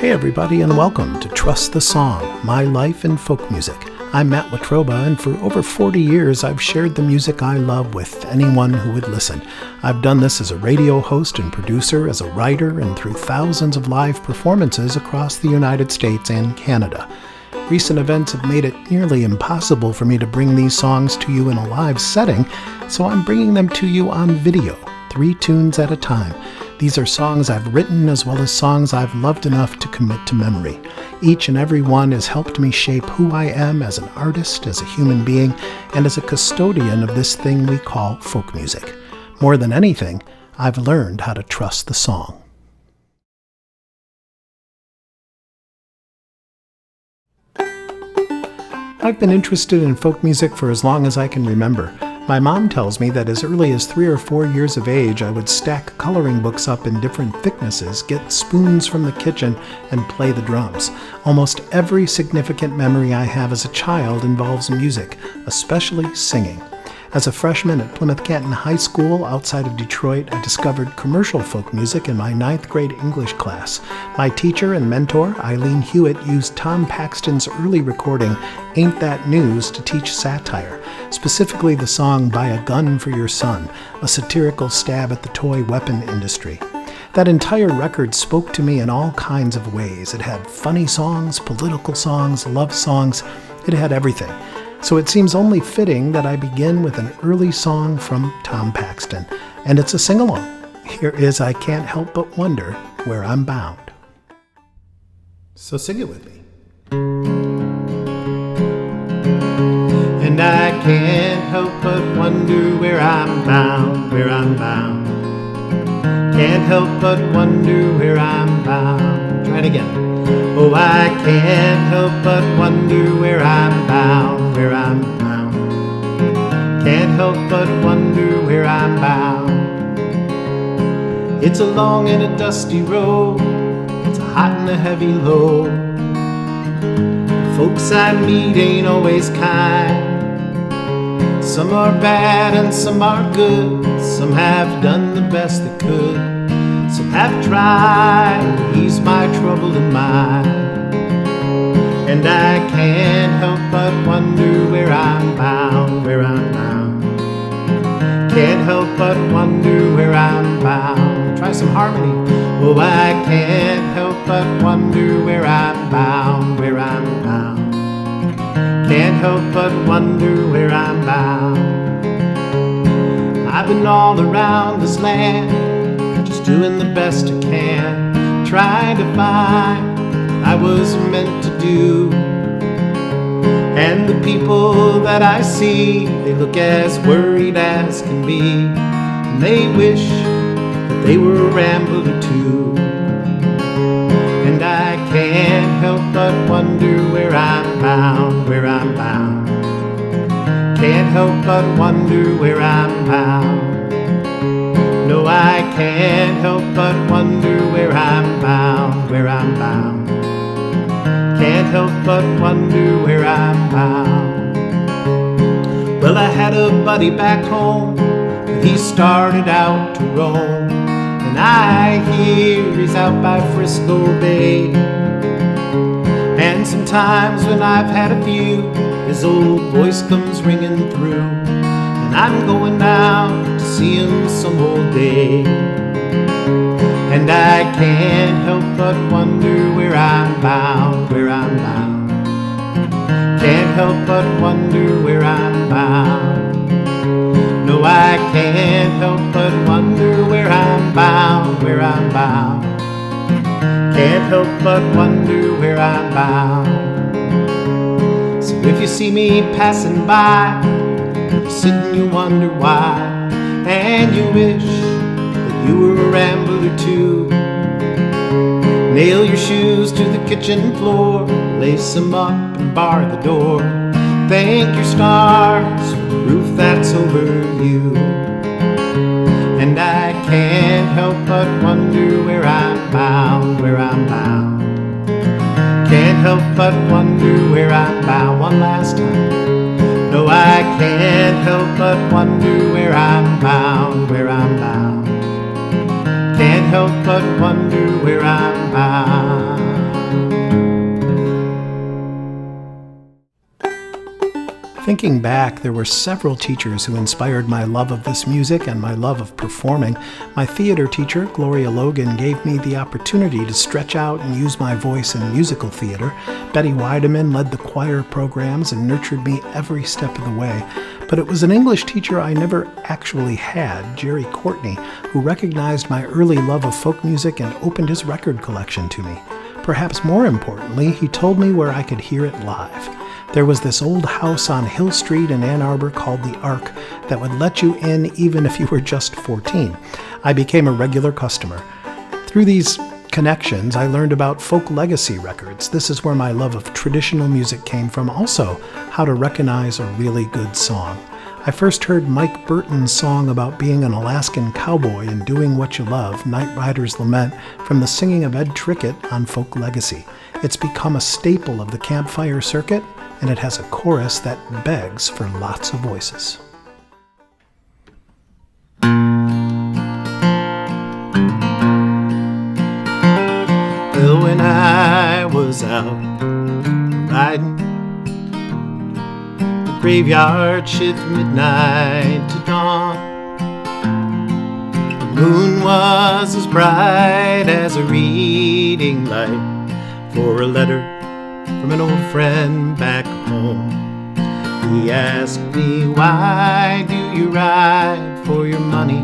Hey everybody, and welcome to Trust the Song, My Life in Folk Music. I'm Matt Watroba, and for over 40 years I've shared the music I love with anyone who would listen. I've done this as a radio host and producer, as a writer, and through thousands of live performances across the United States and Canada. Recent events have made it nearly impossible for me to bring these songs to you in a live setting, so I'm bringing them to you on video, 3 tunes at a time. These are songs I've written as well as songs I've loved enough to commit to memory. Each and every one has helped me shape who I am as an artist, as a human being, and as a custodian of this thing we call folk music. More than anything, I've learned how to trust the song. I've been interested in folk music for as long as I can remember. My mom tells me that as early as 3 or 4 years of age, I would stack coloring books up in different thicknesses, get spoons from the kitchen, and play the drums. Almost every significant memory I have as a child involves music, especially singing. As a freshman at Plymouth Canton High School outside of Detroit, I discovered commercial folk music in my 9th grade English class. My teacher and mentor, Eileen Hewitt, used Tom Paxton's early recording, Ain't That News, to teach satire, specifically the song Buy a Gun for Your Son, a satirical stab at the toy weapon industry. That entire record spoke to me in all kinds of ways. It had funny songs, political songs, love songs. It had everything. So it seems only fitting that I begin with an early song from Tom Paxton, and it's a sing-along. Here is I Can't Help But Wonder Where I'm Bound. So sing it with me. And I can't help but wonder where I'm bound, where I'm bound. Can't help but wonder where I'm bound. Try it again. Oh, I can't help but wonder where I'm bound, where I'm bound. Can't help but wonder where I'm bound. It's a long and a dusty road. It's a hot and a heavy load. The folks I meet ain't always kind. Some are bad and some are good. Some have done the best they could. Some have tried to ease my troubled mind. And I can't help but wonder where I'm bound, where I'm bound. Can't help but wonder where I'm bound. Try some harmony. Oh, I can't help but wonder where I'm bound, where I'm bound. Can't help but wonder where I'm bound. I've been all around this land, just doing the best I can, trying to find what I was meant to do. And the people that I see, they look as worried as can be, and they wish that they were a rambler too. And I can't help but wonder where I'm bound, where I'm bound. Can't help but wonder where I'm bound. No, I can't help but wonder where I'm bound, where I'm bound. Can't help but wonder where I'm bound. Well, I had a buddy back home, and he started out to roam. And I hear he's out by Frisco Bay. And sometimes when I've had a few, his old voice comes ringing through. And I'm going out to see him some old day. And I can't help but wonder where I'm bound, where I'm bound. Can't help but wonder where I'm bound. No, I can't help but wonder where I'm bound, where I'm bound. Can't help but wonder where I'm bound. So if you see me passing by, you sit and you wonder why, and you wish that you were a rambler too. Nail your shoes to the kitchen floor, lace them up and bar the door. Thank your stars for the roof that's over you. And I can't help but wonder where I'm bound, where I'm bound. Can't help but wonder where I'm bound. One last time. No, I can't help but wonder where I'm bound, where I'm bound. Can't help but wonder where I'm bound. Looking back, there were several teachers who inspired my love of this music and my love of performing. My theater teacher, Gloria Logan, gave me the opportunity to stretch out and use my voice in musical theater. Betty Weideman led the choir programs and nurtured me every step of the way. But it was an English teacher I never actually had, Jerry Courtney, who recognized my early love of folk music and opened his record collection to me. Perhaps more importantly, he told me where I could hear it live. There was this old house on Hill Street in Ann Arbor called the Ark that would let you in even if you were just 14. I became a regular customer. Through these connections, I learned about folk legacy records. This is where my love of traditional music came from. Also, how to recognize a really good song. I first heard Mike Burton's song about being an Alaskan cowboy and doing what you love, Night Rider's Lament, from the singing of Ed Trickett on Folk Legacy. It's become a staple of the campfire circuit, and it has a chorus that begs for lots of voices. Well, when I was out riding the graveyard shift, midnight to dawn, the moon was as bright as a reading light for a letter from an old friend back home. He asked me, why do you ride for your money?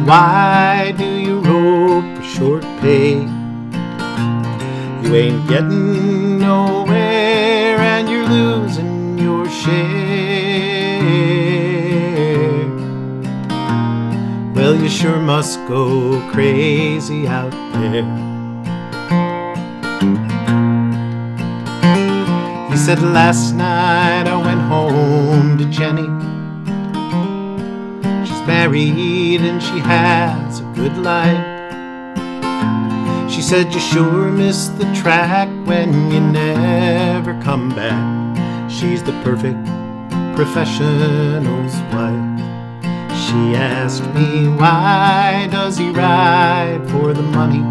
Why do you rope for short pay? You ain't getting nowhere and you're losing your share. Well, you sure must go crazy out there. He said, last night I went home to Jenny. She's married and she has a good life. She said, you sure miss the track when you never come back. She's the perfect professional's wife. She asked me, why does he ride for the money?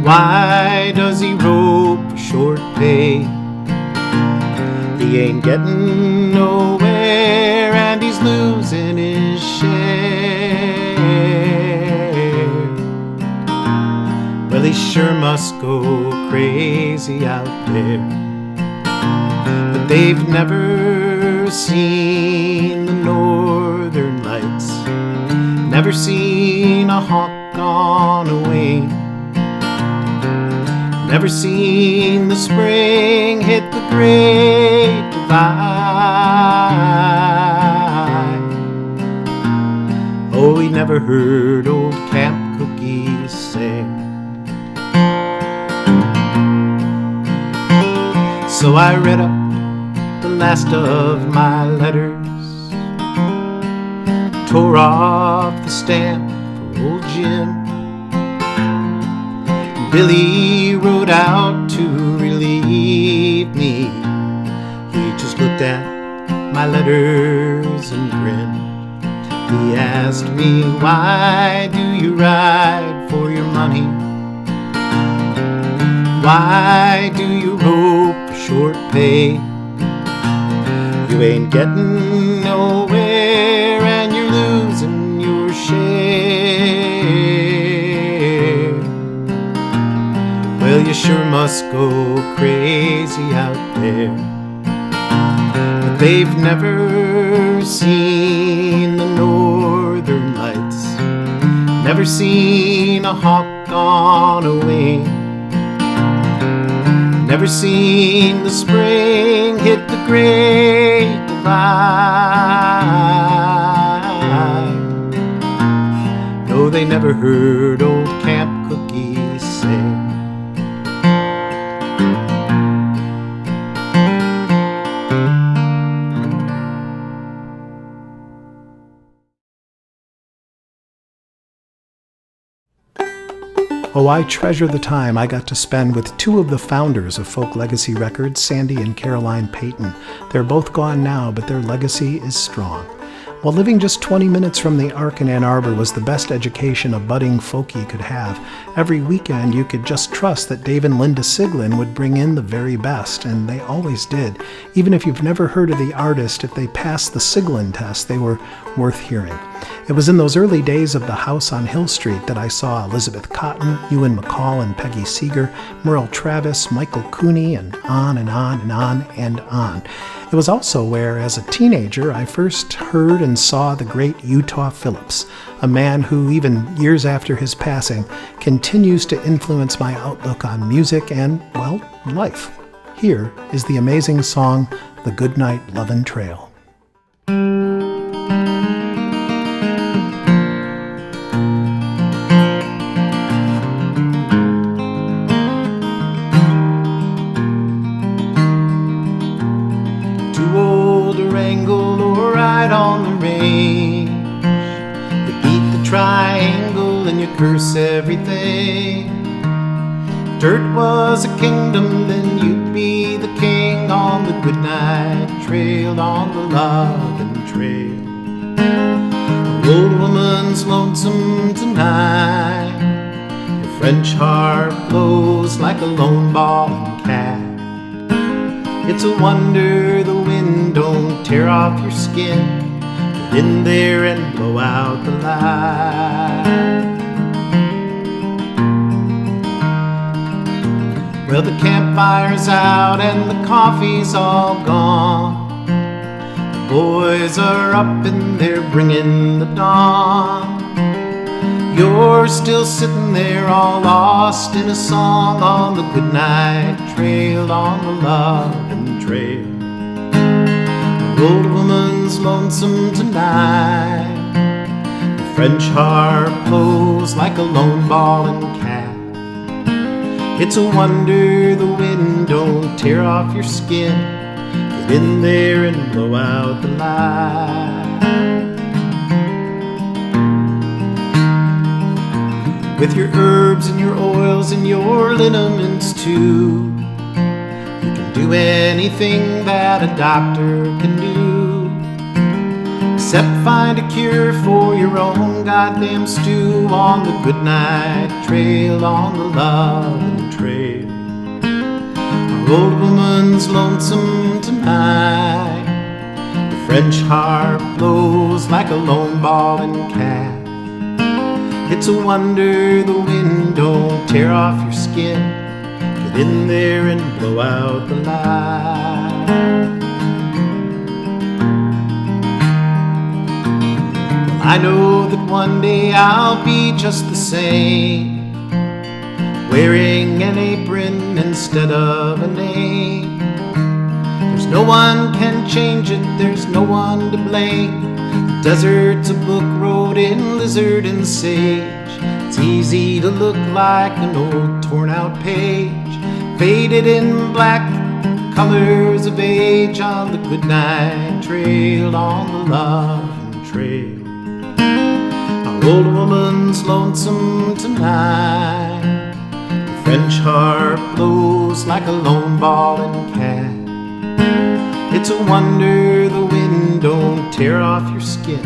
Why does he rope for short pay? He ain't getting nowhere and he's losing his share. Well, he sure must go crazy out there. But they've never seen the northern lights, never seen a hawk on a wing, never seen the spring hit the great divide. Oh, he never heard old Camp Cookie sing. So I read up the last of my letters, tore off the stamp for old Jim. Billy rode out to relieve me. He just looked at my letters and grinned. He asked me, why do you ride for your money? Why do you rope for short pay? You ain't getting nowhere and you're losing your share. Well, you sure must go crazy out there. But they've never seen the northern lights, never seen a hawk on a wing, never seen the spring hit the great divide. No, they never heard old Camp Cookie sing. Oh, I treasure the time I got to spend with two of the founders of Folk Legacy Records, Sandy and Caroline Payton. They're both gone now, but their legacy is strong. While living just 20 minutes from the Ark in Ann Arbor was the best education a budding folkie could have, every weekend you could just trust that Dave and Linda Siglin would bring in the very best, and they always did. Even if you've never heard of the artist, if they passed the Siglin test, they were worth hearing. It was in those early days of the house on Hill Street that I saw Elizabeth Cotton, Ewan McCall and Peggy Seeger, Merle Travis, Michael Cooney, and on and on and on and on. It was also where, as a teenager, I first heard and saw the great Utah Phillips, a man who, even years after his passing, continues to influence my outlook on music and, well, life. Here is the amazing song, The Goodnight Lovin' Trail. Triangle and you curse everything. If dirt was a kingdom, then you'd be the king on the Goodnight Trail, on the loving trail. The old woman's lonesome tonight. Your French harp blows like a lone ball and cat. It's a wonder the wind don't tear off your skin. In there and blow out the light. Well, the campfire's out and the coffee's all gone. The boys are up and they're bringing the dawn. You're still sitting there all lost in a song on the Goodnight Trail, on the loving trail. The old woman's lonesome tonight. The French harp blows like a lone ball and cat. It's a wonder the wind don't tear off your skin. Get in there and blow out the light. With your herbs and your oils and your liniments too, do anything that a doctor can do, except find a cure for your own goddamn stew on the Goodnight Trail, on the loving trail. Our old woman's lonesome tonight. The French harp blows like a lone ball and cat. It's a wonder the wind don't tear off your skin. In there and blow out the light. Well, I know that one day I'll be just the same, wearing an apron instead of a name. There's no one can change it, there's no one to blame. The desert's a book road in lizard and sage. It's easy to look like an old torn out page, faded in black, colors of age on the Goodnight Trail, on the loving trail. Our old woman's lonesome tonight. The French harp blows like a lone ball and cat. It's a wonder the wind don't tear off your skin.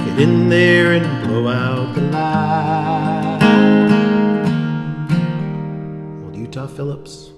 Get in there and blow out the light. Utah Phillips.